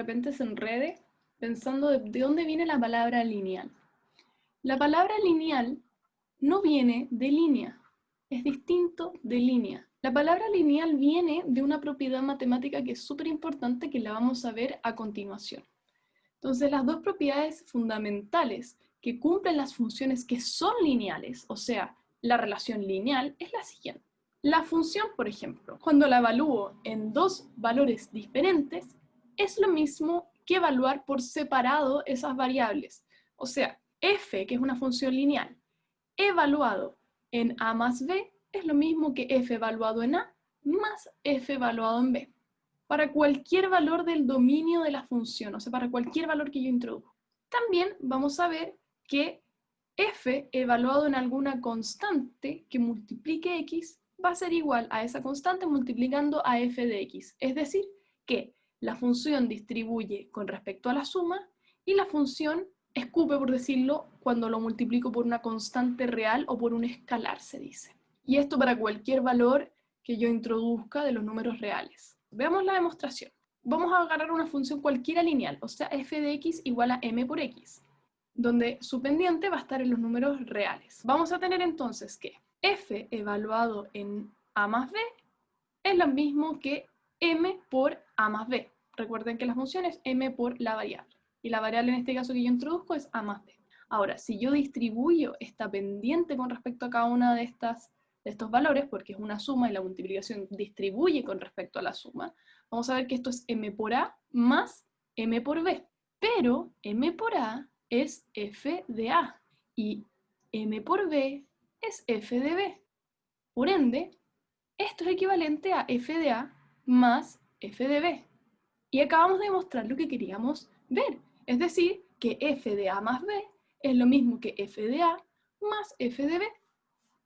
repente se enrede pensando de dónde viene la palabra lineal. La palabra lineal no viene de línea, es distinto de línea. La palabra lineal viene de una propiedad matemática que es súper importante que la vamos a ver a continuación. Entonces, las dos propiedades fundamentales que cumplen las funciones que son lineales, o sea, la relación lineal, es la siguiente. La función, por ejemplo, cuando la evalúo en dos valores diferentes, es lo mismo que evaluar por separado esas variables. O sea, f, que es una función lineal, evaluado en a más b, es lo mismo que f evaluado en a más f evaluado en b. Para cualquier valor del dominio de la función, o sea, para cualquier valor que yo introduzco. También vamos a ver que f evaluado en alguna constante que multiplique x va a ser igual a esa constante multiplicando a f de x. Es decir, que la función distribuye con respecto a la suma y la función escupe, por decirlo, cuando lo multiplico por una constante real o por un escalar, se dice. Y esto para cualquier valor que yo introduzca de los números reales. Veamos la demostración. Vamos a agarrar una función cualquiera lineal, o sea, f de x igual a m por x, donde su pendiente va a estar en los números reales. Vamos a tener entonces que f evaluado en a más b es lo mismo que m por a más b. Recuerden que la función es m por la variable. Y la variable en este caso que yo introduzco es a más b. Ahora, si yo distribuyo esta pendiente con respecto a cada una de estos valores, porque es una suma y la multiplicación distribuye con respecto a la suma, vamos a ver que esto es m por a más m por b. Pero m por a es f de a y m por b es f de b. Por ende, esto es equivalente a f de a más f de b. Y acabamos de demostrar lo que queríamos ver. Es decir, que f de a más b es lo mismo que f de a más f de b.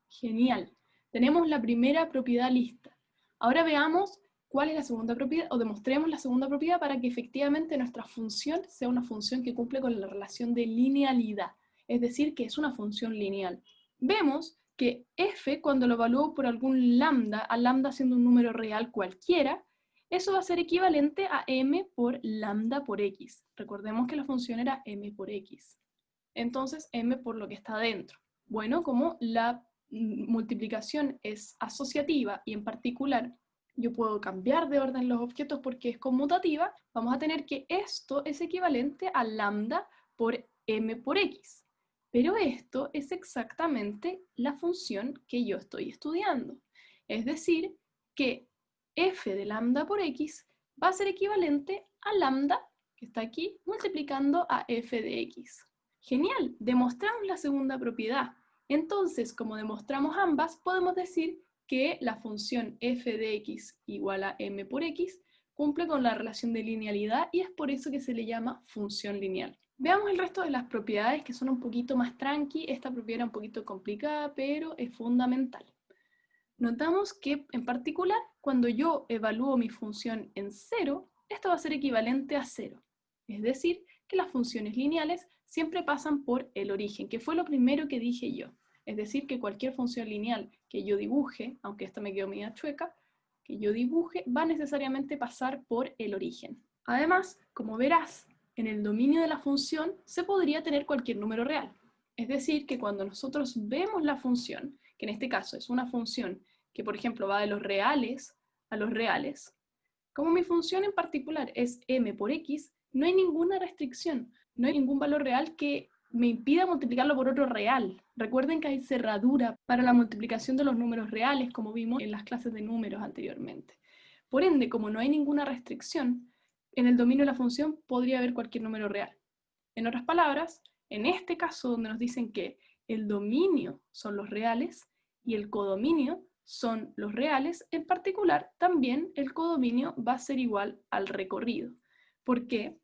Genial. Tenemos la primera propiedad lista. Ahora veamos cuál es la segunda propiedad, o demostremos la segunda propiedad para que efectivamente nuestra función sea una función que cumple con la relación de linealidad. Es decir, que es una función lineal. Vemos que f, cuando lo evalúo por algún lambda, a lambda siendo un número real cualquiera, eso va a ser equivalente a m por lambda por x. Recordemos que la función era m por x. Entonces, m por lo que está dentro. Bueno, como la multiplicación es asociativa y en particular yo puedo cambiar de orden los objetos porque es conmutativa, vamos a tener que esto es equivalente a lambda por m por x. Pero esto es exactamente la función que yo estoy estudiando. Es decir, que f de lambda por x va a ser equivalente a lambda, que está aquí, multiplicando a f de x. Genial, demostramos la segunda propiedad. Entonces, como demostramos ambas, podemos decir que la función f de x igual a m por x cumple con la relación de linealidad y es por eso que se le llama función lineal. Veamos el resto de las propiedades que son un poquito más tranqui. Esta propiedad era un poquito complicada, pero es fundamental. Notamos que, en particular, cuando yo evalúo mi función en 0, esto va a ser equivalente a 0. Es decir, que las funciones lineales siempre pasan por el origen, que fue lo primero que dije yo. Es decir, que cualquier función lineal que yo dibuje, aunque esta me quedó media chueca, que yo dibuje, va a necesariamente pasar por el origen. Además, como verás, en el dominio de la función se podría tener cualquier número real. Es decir, que cuando nosotros vemos la función, que en este caso es una función que, por ejemplo, va de los reales a los reales, como mi función en particular es m por x, no hay ninguna restricción, no hay ningún valor real que me impida multiplicarlo por otro real. Recuerden que hay cerradura para la multiplicación de los números reales, como vimos en las clases de números anteriormente. Por ende, como no hay ninguna restricción, en el dominio de la función podría haber cualquier número real. En otras palabras, en este caso donde nos dicen que el dominio son los reales y el codominio son los reales, en particular también el codominio va a ser igual al recorrido. ¿Por qué?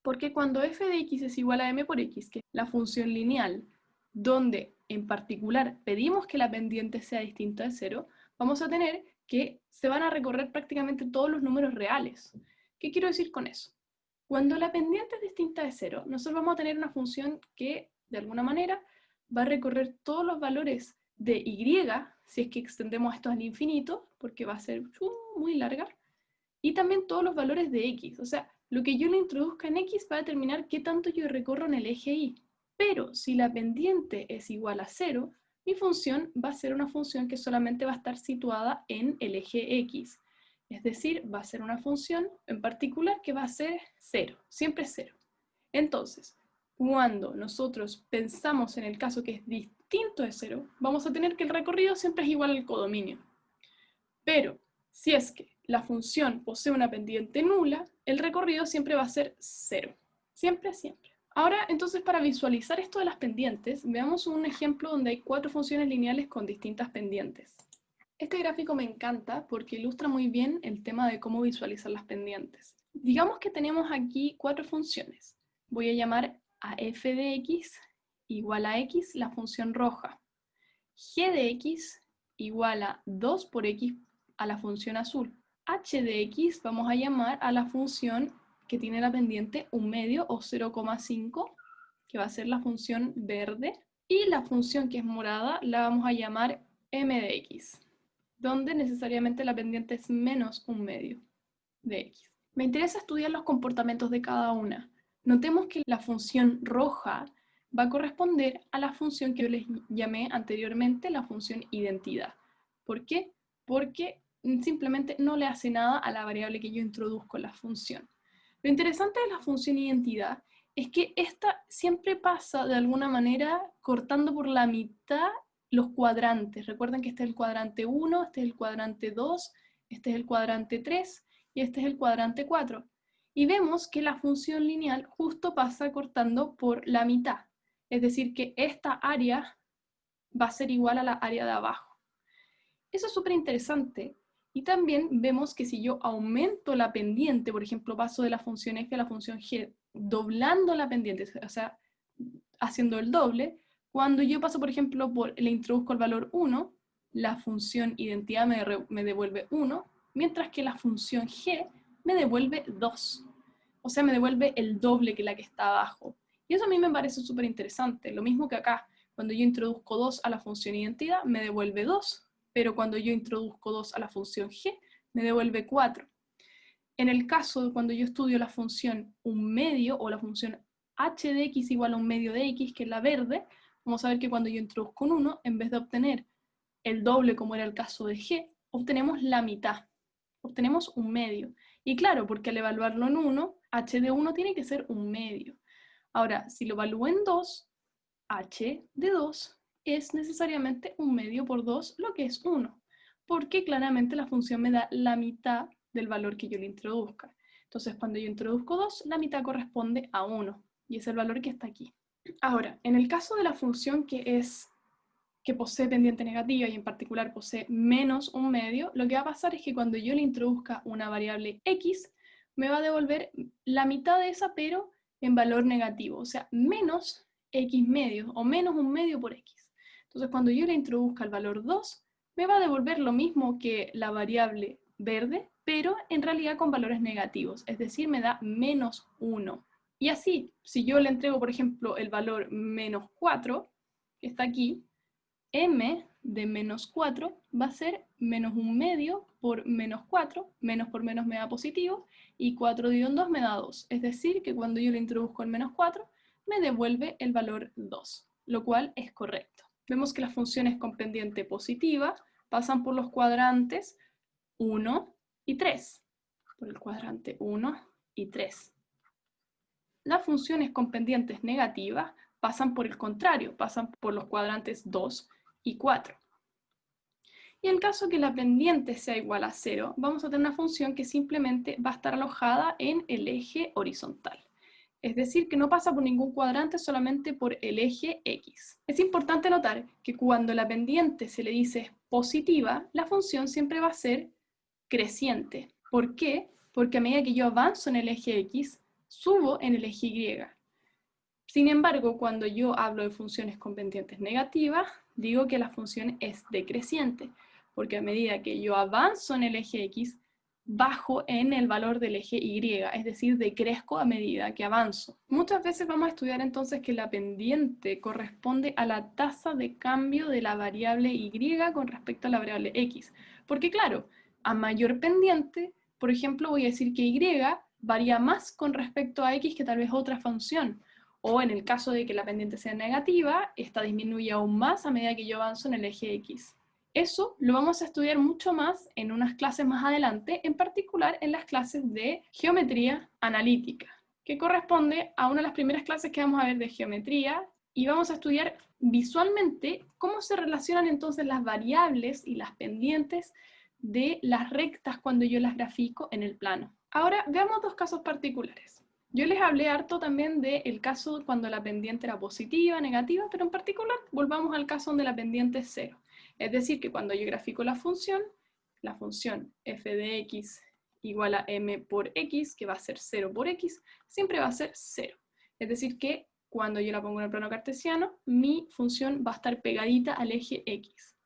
Porque cuando f de x es igual a m por x, que es la función lineal, donde en particular pedimos que la pendiente sea distinta de 0, vamos a tener que se van a recorrer prácticamente todos los números reales. ¿Qué quiero decir con eso? Cuando la pendiente es distinta de 0, nosotros vamos a tener una función que, de alguna manera, va a recorrer todos los valores de y, si es que extendemos esto al infinito, porque va a ser muy larga, y también todos los valores de x. O sea, lo que yo le introduzca en X va a determinar qué tanto yo recorro en el eje Y. Pero si la pendiente es igual a 0, mi función va a ser una función que solamente va a estar situada en el eje X. Es decir, va a ser una función en particular que va a ser 0, siempre 0. Entonces, cuando nosotros pensamos en el caso que es distinto de 0, vamos a tener que el recorrido siempre es igual al codominio. Pero si es que la función posee una pendiente nula, el recorrido siempre va a ser 0. Siempre, siempre. Ahora, entonces, para visualizar esto de las pendientes, veamos un ejemplo donde hay 4 funciones lineales con distintas pendientes. Este gráfico me encanta porque ilustra muy bien el tema de cómo visualizar las pendientes. Digamos que tenemos aquí 4 funciones. Voy a llamar a f de x igual a x la función roja, g de x igual a 2 por x a la función azul, h de x vamos a llamar a la función que tiene la pendiente 1 medio o 0,5, que va a ser la función verde, y la función que es morada la vamos a llamar m de x, donde necesariamente la pendiente es menos 1 medio de x. Me interesa estudiar los comportamientos de cada una. Notemos que la función roja va a corresponder a la función que yo les llamé anteriormente la función identidad. ¿Por qué? Porque simplemente no le hace nada a la variable que yo introduzco en la función. Lo interesante de la función identidad es que esta siempre pasa de alguna manera cortando por la mitad los cuadrantes. Recuerden que este es el cuadrante 1, este es el cuadrante 2, este es el cuadrante 3 y este es el cuadrante 4. Y vemos que la función lineal justo pasa cortando por la mitad. Es decir, que esta área va a ser igual a la área de abajo. Eso es súper interesante. Y también vemos que si yo aumento la pendiente, por ejemplo, paso de la función f a la función g, doblando la pendiente, o sea, haciendo el doble, cuando yo paso, por ejemplo, le introduzco el valor 1, la función identidad me devuelve 1, mientras que la función g me devuelve 2. O sea, me devuelve el doble que la que está abajo. Y eso a mí me parece súper interesante. Lo mismo que acá, cuando yo introduzco 2 a la función identidad, me devuelve 2, pero cuando yo introduzco 2 a la función g, me devuelve 4. En el caso de cuando yo estudio la función 1 medio o la función h de x igual a 1 medio de x, que es la verde, vamos a ver que cuando yo introduzco un 1, en vez de obtener el doble como era el caso de g, obtenemos la mitad, obtenemos 1 medio. Y claro, porque al evaluarlo en 1, h de 1 tiene que ser 1 medio. Ahora, si lo evalúo en 2, h de 2 es necesariamente 1 medio por 2, lo que es 1, porque claramente la función me da la mitad del valor que yo le introduzca. Entonces, cuando yo introduzco 2, la mitad corresponde a 1, y es el valor que está aquí. Ahora, en el caso de la función que posee pendiente negativa y en particular posee menos 1 medio, lo que va a pasar es que cuando yo le introduzca una variable x, me va a devolver la mitad de esa, pero en valor negativo, o sea, menos x medio o menos 1 medio por x. Entonces, cuando yo le introduzca el valor 2, me va a devolver lo mismo que la variable verde, pero en realidad con valores negativos, es decir, me da menos 1. Y así, si yo le entrego, por ejemplo, el valor menos 4, que está aquí, m de menos 4 va a ser menos 1 medio por menos 4, menos por menos me da positivo, y 4 dividido en 2 me da 2. Es decir, que cuando yo le introduzco el menos 4, me devuelve el valor 2, lo cual es correcto. Vemos que las funciones con pendiente positiva pasan por los cuadrantes 1 y 3, por el cuadrante 1 y 3. Las funciones con pendientes negativas pasan por el contrario, pasan por los cuadrantes 2 y 4. Y en caso que la pendiente sea igual a 0, vamos a tener una función que simplemente va a estar alojada en el eje horizontal. Es decir, que no pasa por ningún cuadrante, solamente por el eje X. Es importante notar que cuando la pendiente se le dice positiva, la función siempre va a ser creciente. ¿Por qué? Porque a medida que yo avanzo en el eje X, subo en el eje Y. Sin embargo, cuando yo hablo de funciones con pendientes negativas, digo que la función es decreciente, porque a medida que yo avanzo en el eje X, bajo en el valor del eje Y, es decir, decrezco a medida que avanzo. Muchas veces vamos a estudiar entonces que la pendiente corresponde a la tasa de cambio de la variable Y con respecto a la variable X. Porque claro, a mayor pendiente, por ejemplo, voy a decir que Y varía más con respecto a x que tal vez otra función. O en el caso de que la pendiente sea negativa, esta disminuye aún más a medida que yo avanzo en el eje x. Eso lo vamos a estudiar mucho más en unas clases más adelante, en particular en las clases de geometría analítica, que corresponde a una de las primeras clases que vamos a ver de geometría, y vamos a estudiar visualmente cómo se relacionan entonces las variables y las pendientes de las rectas cuando yo las grafico en el plano. Ahora veamos dos casos particulares. Yo les hablé harto también del caso cuando la pendiente era positiva, negativa, pero en particular volvamos al caso donde la pendiente es cero. Es decir, que cuando yo grafico la función f de x igual a m por x, que va a ser 0 por x, siempre va a ser 0. Es decir, que cuando yo la pongo en el plano cartesiano, mi función va a estar pegadita al eje x.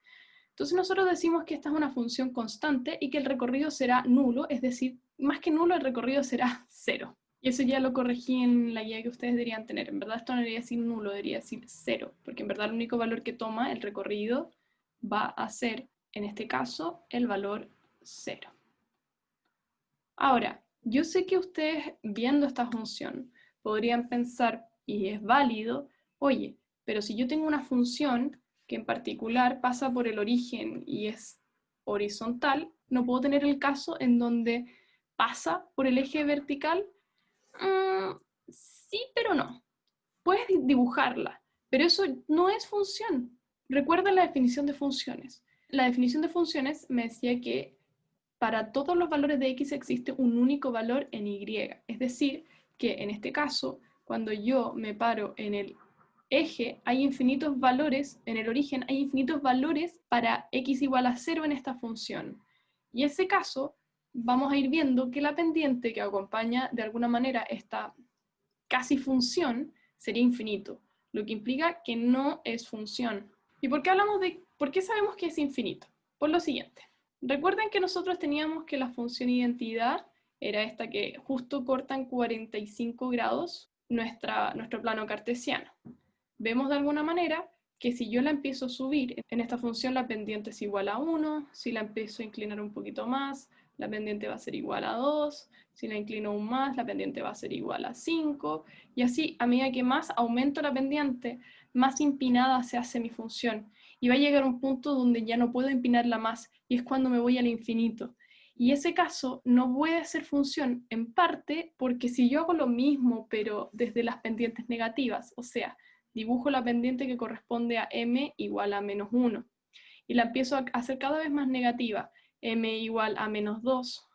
Entonces nosotros decimos que esta es una función constante y que el recorrido será nulo, es decir, más que nulo, el recorrido será 0. Y eso ya lo corregí en la guía que ustedes deberían tener. En verdad esto no debería decir nulo, debería decir 0, porque en verdad el único valor que toma el recorrido va a ser, en este caso, el valor 0. Ahora, yo sé que ustedes viendo esta función podrían pensar, y es válido, oye, pero si yo tengo una función que en particular pasa por el origen y es horizontal, ¿no puedo tener el caso en donde pasa por el eje vertical? Sí, pero no. Puedes dibujarla, pero eso no es función. Recuerda la definición de funciones. La definición de funciones me decía que para todos los valores de x existe un único valor en y. Es decir, que en este caso, cuando yo me paro en el eje, hay infinitos valores, en el origen hay infinitos valores para x igual a 0 en esta función. Y en ese caso, vamos a ir viendo que la pendiente que acompaña de alguna manera esta casi función sería infinito, lo que implica que no es función. ¿Y por qué sabemos que es infinito? Por lo siguiente. Recuerden que nosotros teníamos que la función identidad era esta que justo corta en 45 grados nuestro plano cartesiano. Vemos de alguna manera que si yo la empiezo a subir, en esta función la pendiente es igual a 1, si la empiezo a inclinar un poquito más, la pendiente va a ser igual a 2, si la inclino aún más, la pendiente va a ser igual a 5, y así, a medida que más aumento la pendiente, más empinada se hace mi función, y va a llegar un punto donde ya no puedo empinarla más, y es cuando me voy al infinito. Y ese caso no puede ser función, en parte porque si yo hago lo mismo, pero desde las pendientes negativas, o sea, dibujo la pendiente que corresponde a m igual a menos 1, y la empiezo a hacer cada vez más negativa, m igual a menos 2,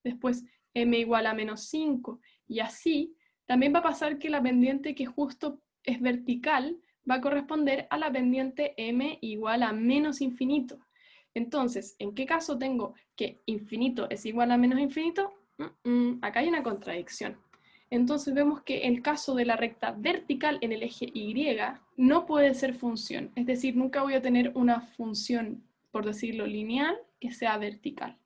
después m igual a menos 5, y así también va a pasar que la pendiente que justo es vertical va a corresponder a la pendiente m igual a menos infinito. Entonces, ¿en qué caso tengo que infinito es igual a menos infinito? Acá hay una contradicción. Entonces vemos que el caso de la recta vertical en el eje Y no puede ser función. Es decir, nunca voy a tener una función, por decirlo lineal, que sea vertical.